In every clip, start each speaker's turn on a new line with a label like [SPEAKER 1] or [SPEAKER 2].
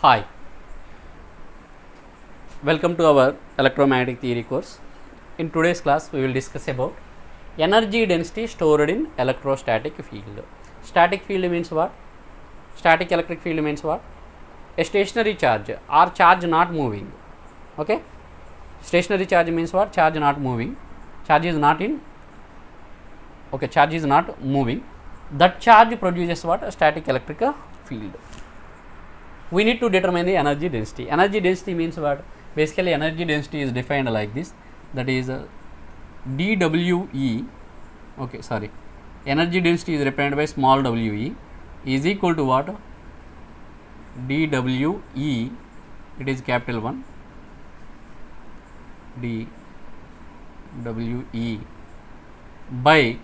[SPEAKER 1] Hi, welcome to our electromagnetic theory course. In today's class, we will discuss about energy density stored in electrostatic field. Static field means what? Static electric field means what? A stationary charge or charge not moving. Okay? Stationary charge means what? Charge not moving. Charge is not in. Okay, charge is not moving. That charge produces what? A static electric field. We need to determine the energy density. Energy density means what? Basically, energy density is defined like this. That is dWe. Okay, sorry. Energy density is represented by small we is equal to what? dWe. It is capital 1. dWe by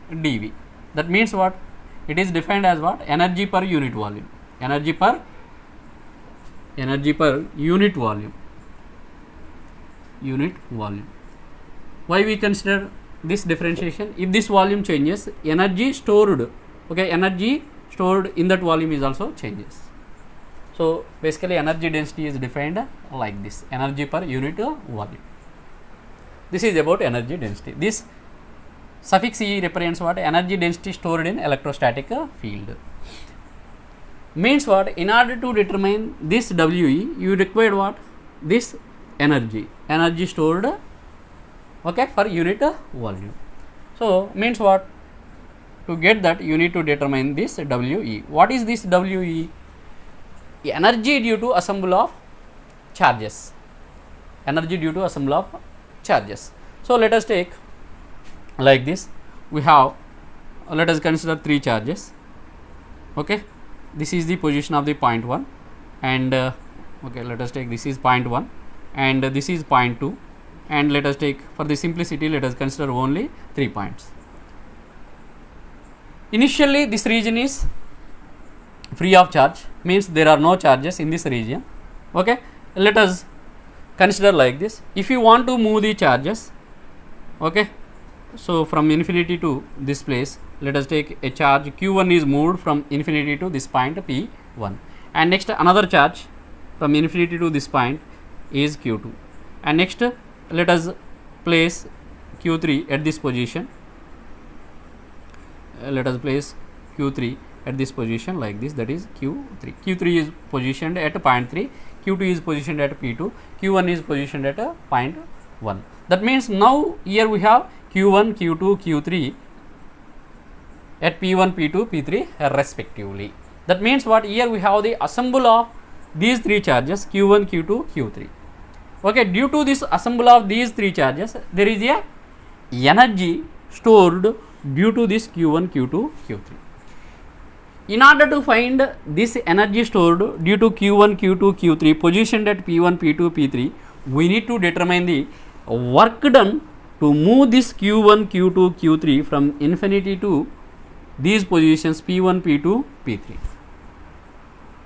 [SPEAKER 1] dV. That means what? It is defined as what? Energy per unit volume. Energy per unit volume. Why we consider this differentiation? If this volume changes, energy stored, okay, energy stored in that volume is also changes. So basically energy density is defined like this, energy per unit volume. This is about energy density. This suffix E represents what? Energy density stored in electrostatic field. Means what? In order to determine this WE, you require what? This energy stored, okay, for unit volume. So means what? To get that, you need to determine this WE. What is this WE? Energy due to assemble of charges. Energy due to assemble of charges. So let us take like this. We have, let us consider 3 charges. Okay, this is the position of the point 1, and okay, let us take this is point 1 and this is point 2, and let us take, for the simplicity, let us consider only 3 points. Initially this region is free of charge, means there are no charges in this region. Okay, let us consider like this. If you want to move the charges, okay, so from infinity to this place, let us take a charge q1 is moved from infinity to this point p1, and next another charge from infinity to this point is q2, and next let us place q3 at this position. Let us place q3 at this position like this, that is q3. q3 is positioned at point 3, q2 is positioned at p2, q1 is positioned at point 1. That means now here we have q1, q2, q3 at p1, p2, p3 respectively. That means what? Here we have the assemble of these 3 charges q1, q2, q3. Okay, due to this assemble of these 3 charges, there is a energy stored due to this q1, q2, q3. In order to find this energy stored due to q1, q2, q3 positioned at p1, p2, p3, we need to determine the work done to move this q1, q2, q3 from infinity to these positions p1, p2, p3.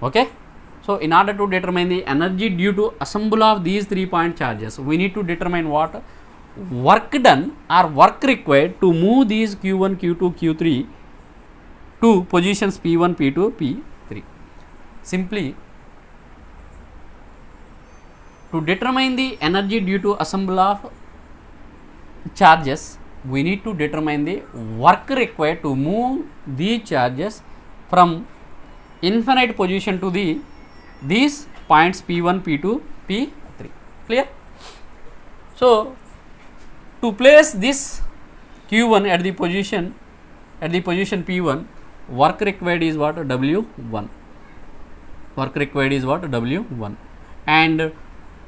[SPEAKER 1] Okay, so in order to determine the energy due to assemble of these 3 point charges, we need to determine what? Work done or work required to move these q1, q2, q3 to positions p1, p2, p3. Simply, to determine the energy due to assemble of charges, we need to determine the work required to move these charges from infinite position to these points p1, p2, p3. Clear? So to place this q1 at the position p1, work required is what? W1. Work required is what? W1. And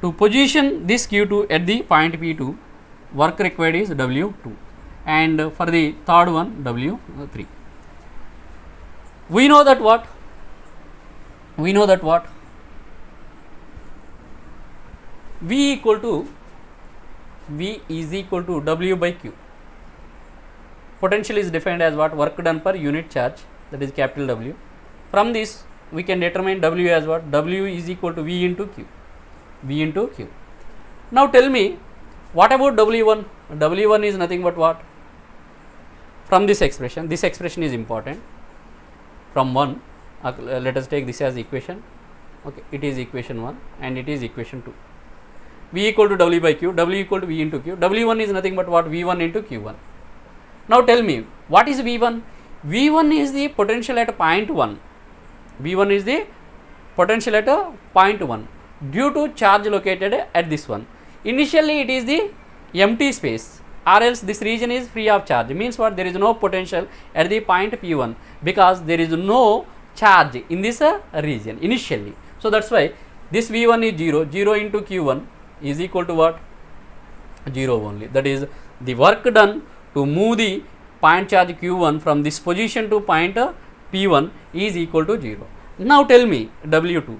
[SPEAKER 1] to position this q2 at the point p2, work required is W2, and for the third one W3. We know that what? V is equal to W by Q. Potential is defined as what? Work done per unit charge, that is capital W. From this we can determine W as what? W is equal to V into Q. Now tell me, what about W1? W1 is nothing but what? From this expression is important. From 1, let us take this as equation. Okay, it is equation 1 and it is equation 2. V equal to W by Q, W equal to V into Q. W1 is nothing but what? V1 into Q1. Now tell me, what is V1? V1 is the potential at point 1. V1 is the potential at point 1 due to charge located at this one. Initially it is the empty space, or else this region is free of charge. Means what? There is no potential at the point P1 because there is no charge in this region initially. So that's why this V1 is 0. 0 into Q1 is equal to what? 0 only. That is the work done to move the point charge Q1 from this position to point P1 is equal to 0. Now tell me W2.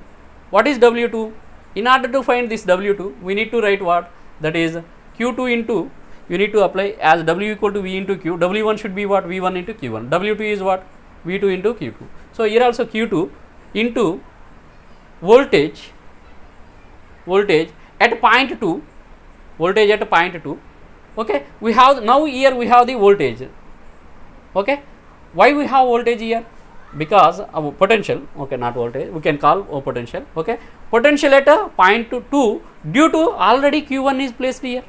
[SPEAKER 1] What is W2? In order to find this W2, we need to write what? That is Q2 into, you need to apply as W equal to V into Q. W1 should be what? V1 into Q1. W2 is what? V2 into Q2. So here also Q2 into voltage at point 2, voltage at point 2. Okay, we have now here we have the voltage. Okay, why we have voltage here? Because our potential, okay, not voltage, we can call potential. Okay, potential at a point 2 due to already Q1 is placed here.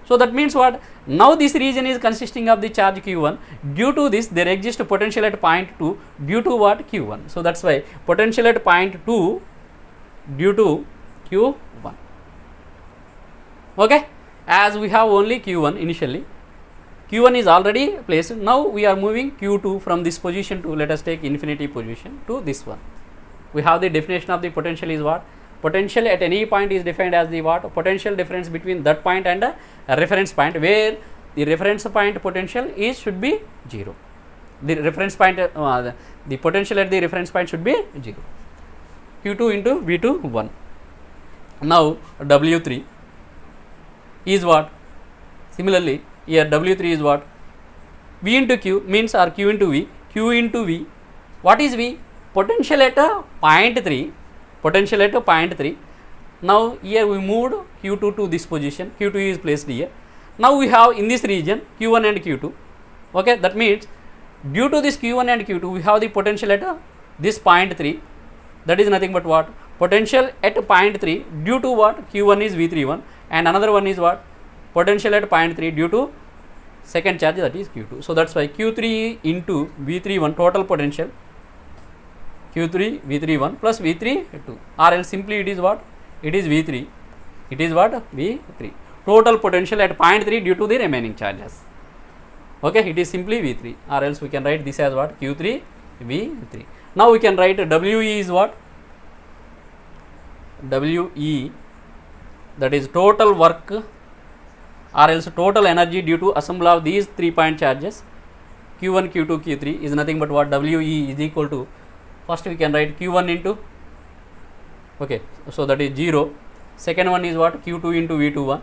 [SPEAKER 1] So that means what? Now this region is consisting of the charge Q1. Due to this, there exists potential at point 2 due to what? Q1. So that's why potential at point 2 due to Q1. Okay, as we have only Q1 initially, Q1 is already placed. Now we are moving Q2 from this position to, let us take infinity position, to this one. We have the definition of the potential is what? Potential at any point is defined as the what? Potential difference between that point and a reference point, where the reference point potential is should be 0. The reference point, the potential at the reference point should be 0. Q2 into V2 1. Now W3 is what? Similarly, here W3 is what? V into Q means, or Q into V, Q into V. What is V? Potential at a point 3. Potential at a point 3. Now here we moved Q2 to this position. Q2 is placed here. Now we have in this region Q1 and Q2. Okay, that means due to this Q1 and Q2, we have the potential at this point 3. That is nothing but what? Potential at point 3 due to what? Q1 is V31, and another one is what? Potential at point 3 due to second charge, that is Q2. So that's why Q3 into V31 total potential, Q3 V31 plus V32, or else simply it is what? It is V3. It is what? V3. Total potential at point 3 due to the remaining charges. Okay, it is simply V3, or else we can write this as what? Q3 V3. Now we can write WE is what? WE, that is total work or else total energy due to assemble of these 3 point charges Q1, Q2, Q3 is nothing but what? WE is equal to, first we can write Q1 into, okay, so that is 0. Second one is what? Q2 into V21,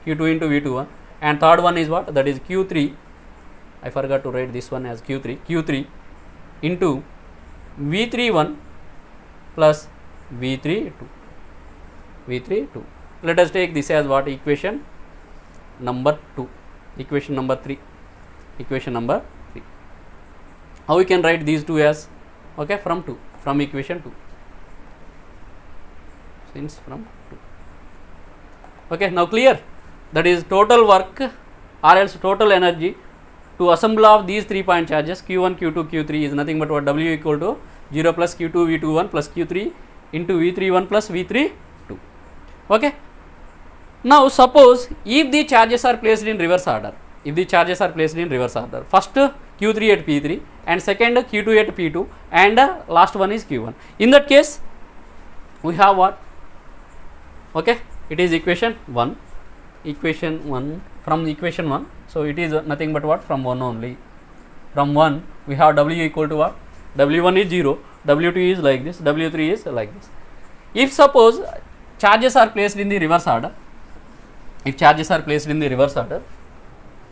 [SPEAKER 1] Q2 into V21, and third one is what? That is Q3. I forgot to write this one as Q3. Q3 into V31 plus V32. V32. Let us take this as what? Equation number 2. Equation number 3. Equation number 3. How we can write these two as? Okay, from 2. From equation 2. Since from 2. Okay, now clear? That is total work or else total energy to assemble of these 3 point charges Q1, Q2, Q3 is nothing but what? W equal to 0 plus Q2 V21 plus Q3 into V31 plus V32. Okay. Now suppose if the charges are placed in reverse order, first Q3 at P3 and second Q2 at P2 and last one is Q1. In that case, we have what? Okay, it is equation 1. Equation 1, from equation 1. So it is nothing but what? From 1 only. From 1 we have W equal to what? W1 is 0, W2 is like this, W3 is like this. If suppose charges are placed in the reverse order, if charges are placed in the reverse order,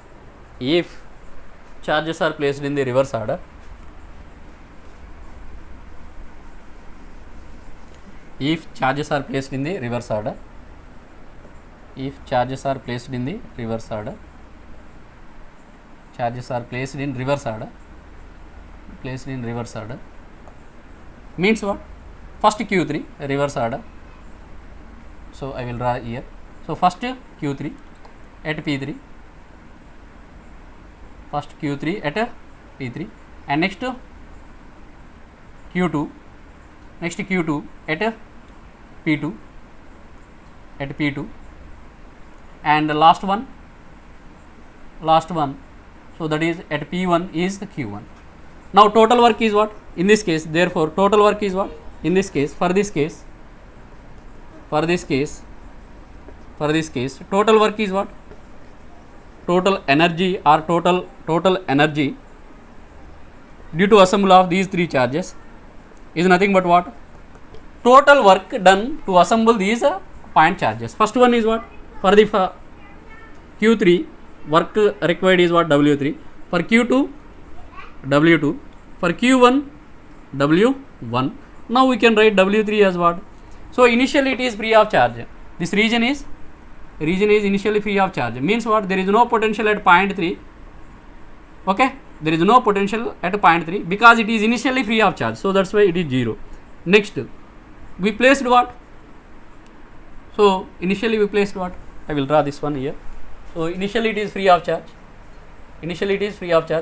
[SPEAKER 1] means what? first Q3 reverse order. So I will draw here. So first Q3 at P3, first Q3 at P3, and next Q2, next Q2 at P2, at P2, and the last one, so that is at P1 is the Q1. Now total work is what in this case? Therefore total work is what in this case? For this case, total work is what? Total energy or total energy due to assembly of these three charges is nothing but what? Total work done to assemble these point charges. First one is what? For the Q3 work required is what? W3. For Q2 W2. For Q1 W1. Now we can write W3 as what? So initially it is free of charge. This region is initially free of charge. Means what? There is no potential at point 3. Okay, there is no potential at point 3 because it is initially free of charge. So that's why it is 0. Next, we placed what? So initially we placed what? I will draw this one here. So initially it is free of charge.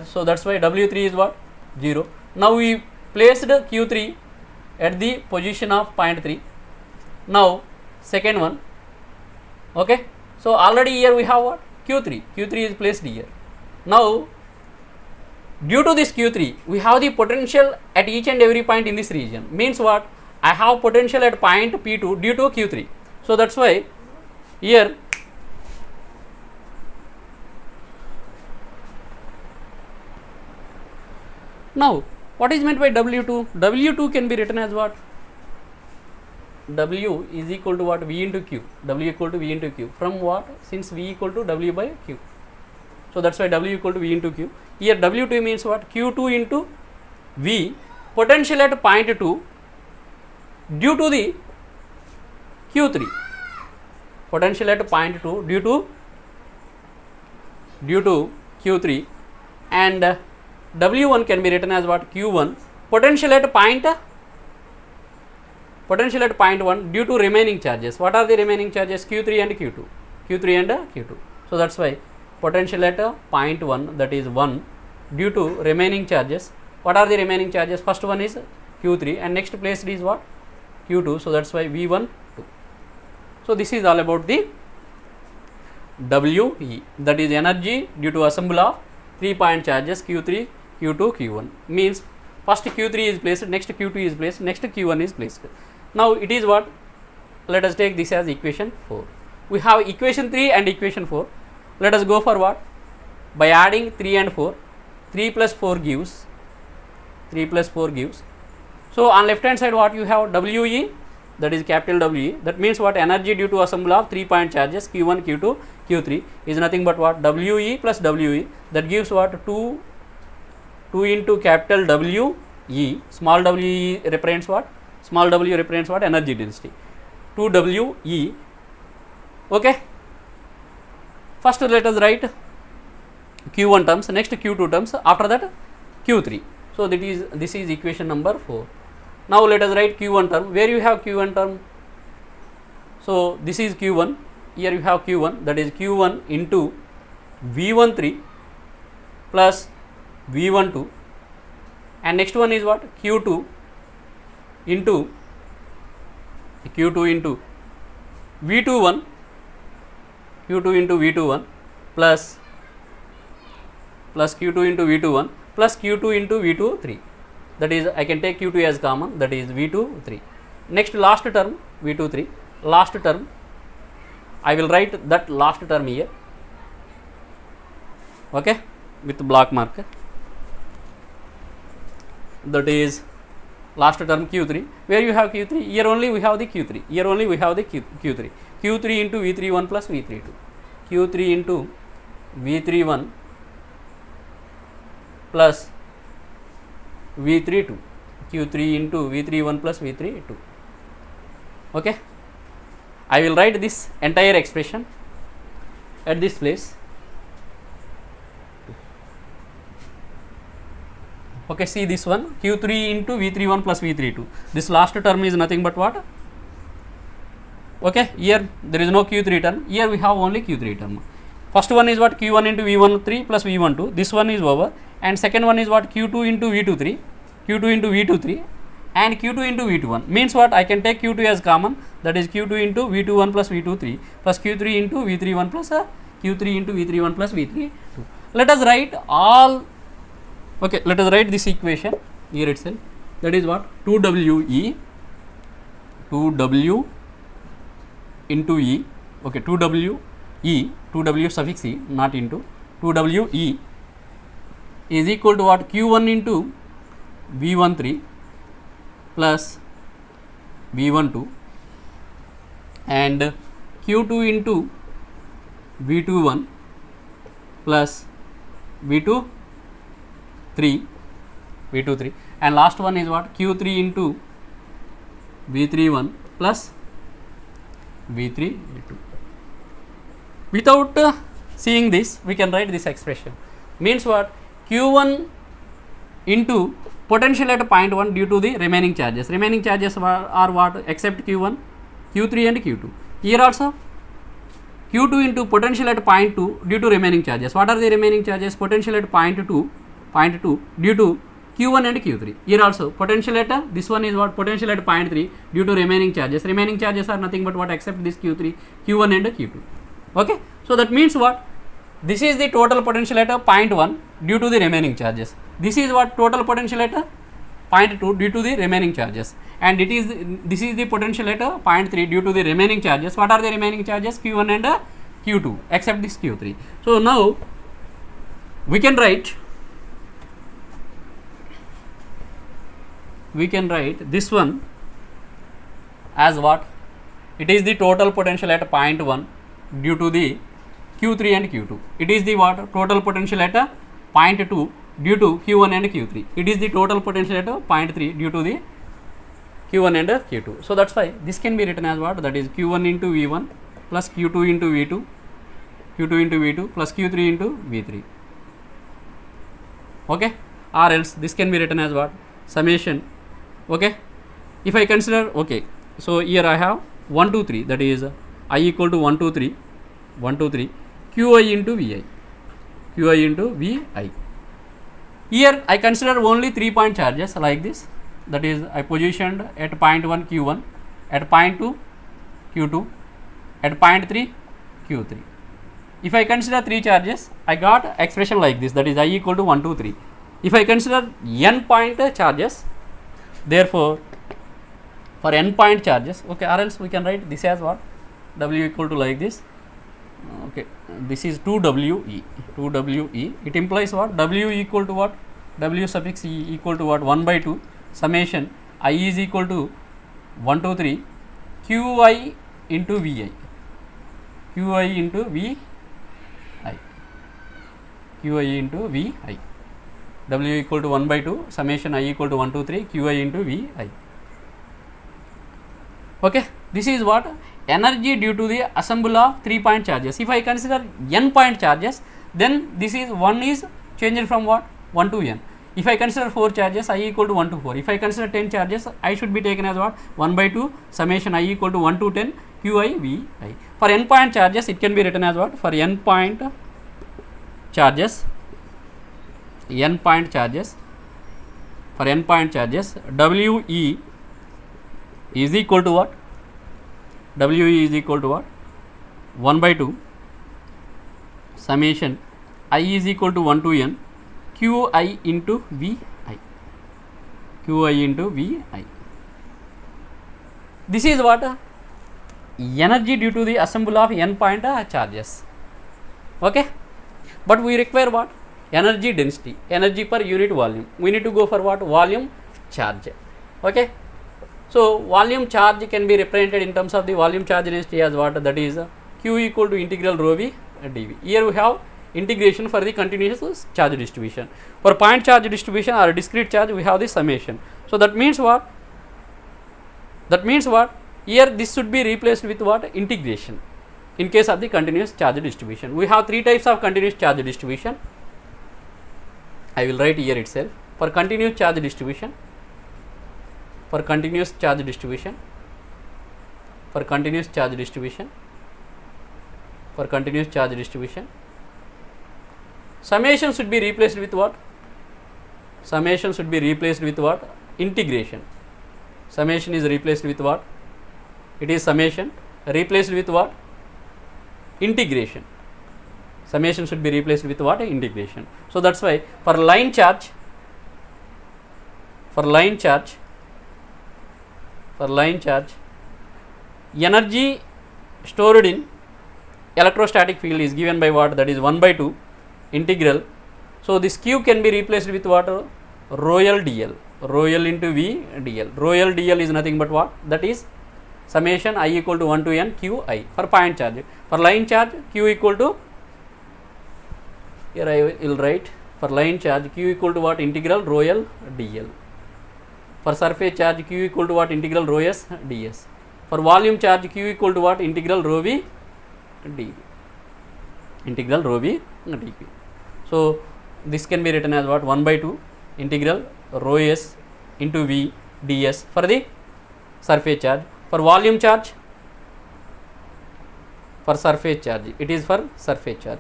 [SPEAKER 1] So that's why W3 is what? 0. Now we placed Q3 at the position of point 3. Now second one. Okay, so already here we have what? Q3 is placed here. Now due to this Q3 we have the potential at each and every point in this region. Means what? I have potential at point P2 due to Q3. So that's why here now what is meant by W2? W2 can be written as what? W is equal to what? V into Q. W equal to V into Q. From what? Since V equal to W by Q. So that's why W equal to V into Q. Here W2 means what? Q2 into V, potential at point 2 due to the Q3. Potential at point 2 due to Q3, and W1 can be written as what? Q1, potential at point 1 due to remaining charges. What are the remaining charges? Q3 and Q2. So that's why potential at point 1, that is 1, due to remaining charges. What are the remaining charges? First one is Q3 and next placed is what? Q2. So that's why V1 2. So this is all about the WE, that is energy due to assemble of 3 point charges Q3, Q2, Q1. Means first Q3 is placed, next Q2 is placed, next Q1 is placed. Now it is what? Let us take this as equation 4. We have equation 3 and equation 4. Let us go for what? By adding 3 and 4. 3 plus 4 gives. So on left hand side what you have? WE, that is capital WE. That means what? Energy due to assemble of 3 point charges Q1, Q2, Q3 is nothing but what? WE plus WE. That gives what? 2 into capital WE. Small WE represents what? Small w represents what? Energy density. 2 WE. Okay. First let us write Q1 terms, next Q2 terms, after that Q3. So this is equation number 4. Now let us write Q1 term. Where you have Q1 term? So this is Q1. Here you have Q1, that is Q1 into V13 plus V12, and next one is what? Q2 into V21, Q2 into V21 plus Q2 into V21 plus Q2 into V23. That is, I can take Q2 as common, that is V23. Next last term V23, last term I will write that last term here, okay, with block marker. That is last term Q3. Where you have Q3? Here only we have the Q3. Q3. Q3 into V31 plus V32. Q3 into V31 plus V32. Q3 into V31 plus V32. Okay. I will write this entire expression at this place. Okay, see this one, Q3 into V31 plus V32. This last term is nothing but what? Okay, here there is no Q3 term, here we have only Q3 term. First one is what? Q1 into V13 plus V12, this one is over, and second one is what? Q2 into V23, Q2 into V23 and Q2 into V21, means what? I can take Q2 as common, that is Q2 into V21 plus V23 plus Q3 into V31 plus Q3 into V31 plus V32. Let us write all, okay, let us write this equation here itself, that is what? 2WE, 2W into E, okay, 2WE, 2W suffix E, not into, 2WE is equal to what? Q1 into V13 plus V12 and Q2 into V21 plus V23 and last one is what? Q3 into V31 plus V32. Without seeing this, we can write this expression, means what? Q1 into potential at point 1 due to the remaining charges. Remaining charges are what? Except Q1, Q3 and Q2. Here also Q2 into potential at point 2 due to remaining charges. What are the remaining charges? Potential at point 2 due to Q1 and Q3. Here also potential at this one is what? Potential at point 3 due to remaining charges. Remaining charges are nothing but what? Except this Q3, Q1 and Q2. Okay, so that means what? This is the total potential at point 1 due to the remaining charges. This is what? Total potential at point 2 due to the remaining charges, and this is the potential at point 3 due to the remaining charges. What are the remaining charges? Q1 and Q2 except this Q3. So now we can write this one as what? It is the total potential at point 1 due to the Q3 and Q2. It is the what? Total potential at point 2 due to Q1 and Q3. It is the total potential at point 3 due to the Q1 and Q2. So that's why this can be written as what? That is Q1 into V1 plus Q2 into V2, Q2 into V2 plus Q3 into V3. Okay, or else this can be written as what? Summation. Okay, if I consider, okay, so here I have 1 2 3, that is I equal to 1 2 3 Qi into Vi, Qi into Vi. Here I consider only 3 point charges like this, that is I positioned at point 1 Q1, at point 2 Q2, at point 3 Q3. If I consider 3 charges, I got expression like this, that is I equal to 1 2 3. If I consider n point charges, therefore for n point charges, okay, or else we can write this as what? W equal to like this, okay, this is 2WE, it implies what? W equal to what? W suffix E equal to what? 1 by 2 summation I is equal to 1 2 3 Qi into Vi, Qi into Vi, Qi into Vi. W equal to 1 by 2 summation I equal to 1 2 3 Qi into Vi. Okay, this is what? Energy due to the assemble of 3 point charges. If I consider n point charges, then this is 1 is changed from what? 1 to n. If I consider 4 charges, I equal to 1 to 4. If I consider 10 charges, I should be taken as what? 1 by 2 summation I equal to 1 to 10 Qi Vi. For n point charges, it can be written as what? For n point charges, for n point charges, We is equal to what? We is equal to what? 1 by 2 summation I is equal to 1 to n Qi into Vi, Qi into Vi. This is what? Energy due to the assemble of n point charges. Okay, but we require what? Energy density, energy per unit volume. We need to go for what? Volume charge. Okay, so volume charge can be represented in terms of the volume charge density as what? That is Q equal to integral rho V dV. Here we have integration for the continuous charge distribution. For point charge distribution or discrete charge, we have the summation. So that means what? Here this should be replaced with what? Integration. In case of the continuous charge distribution, we have 3 types of continuous charge distribution. I will write here itself. for continuous charge distribution, for continuous charge distribution, for continuous charge distribution, for continuous charge distribution, summation should be replaced with what? Summation should be replaced with what? Integration. Summation is replaced with what? It is summation replaced with what? Integration. Summation should be replaced with what? Integration. So that's why for line charge, energy stored in electrostatic field is given by what? That is 1 by 2 integral. So this Q can be replaced with what? Rho L dl, rho L into V dl. Rho L dl is nothing but what? That is summation I equal to 1 to n Q I for point charge. For line charge, Q equal to, here I will write, for line charge Q equal to what? Integral rho L dl. For surface charge, Q equal to what? Integral rho S ds. For volume charge, Q equal to what? Integral rho V dV. Integral rho V dV. So this can be written as what? 1 by 2 integral rho S into V ds for the surface charge. For volume charge, for surface charge, it is for surface charge.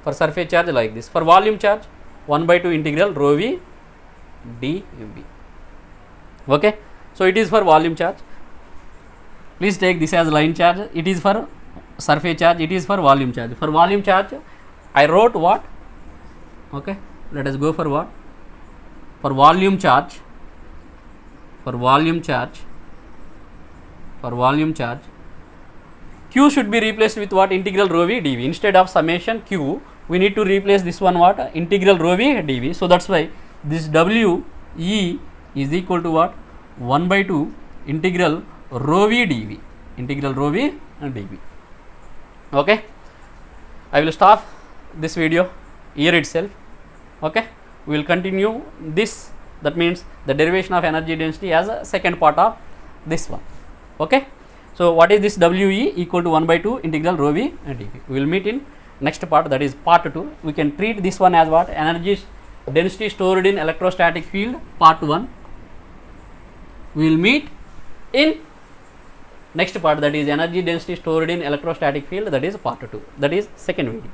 [SPEAKER 1] For surface charge like this. For volume charge, 1 by 2 integral rho V dV. Okay. So it is for volume charge. Please take this as line charge. It is for surface charge. It is for volume charge. For volume charge, I wrote what? Okay. Let us go for what? For volume charge. For volume charge. For volume charge, Q should be replaced with what? Integral rho V dV. Instead of summation Q, we need to replace this one what? Integral rho V dV. So that's why this W E is equal to what? 1 by 2 integral rho V dV. Integral rho V dV. Okay. I will stop this video here itself. Okay. We will continue this. That means the derivation of energy density as a second part of this one. Okay. So what is this WE equal to 1 by 2 integral rho V dV. We will meet in next part, that is part 2. We can treat this one as what? Energy density stored in electrostatic field part 1. We will meet in next part, that is energy density stored in electrostatic field, that is part 2, that is second video.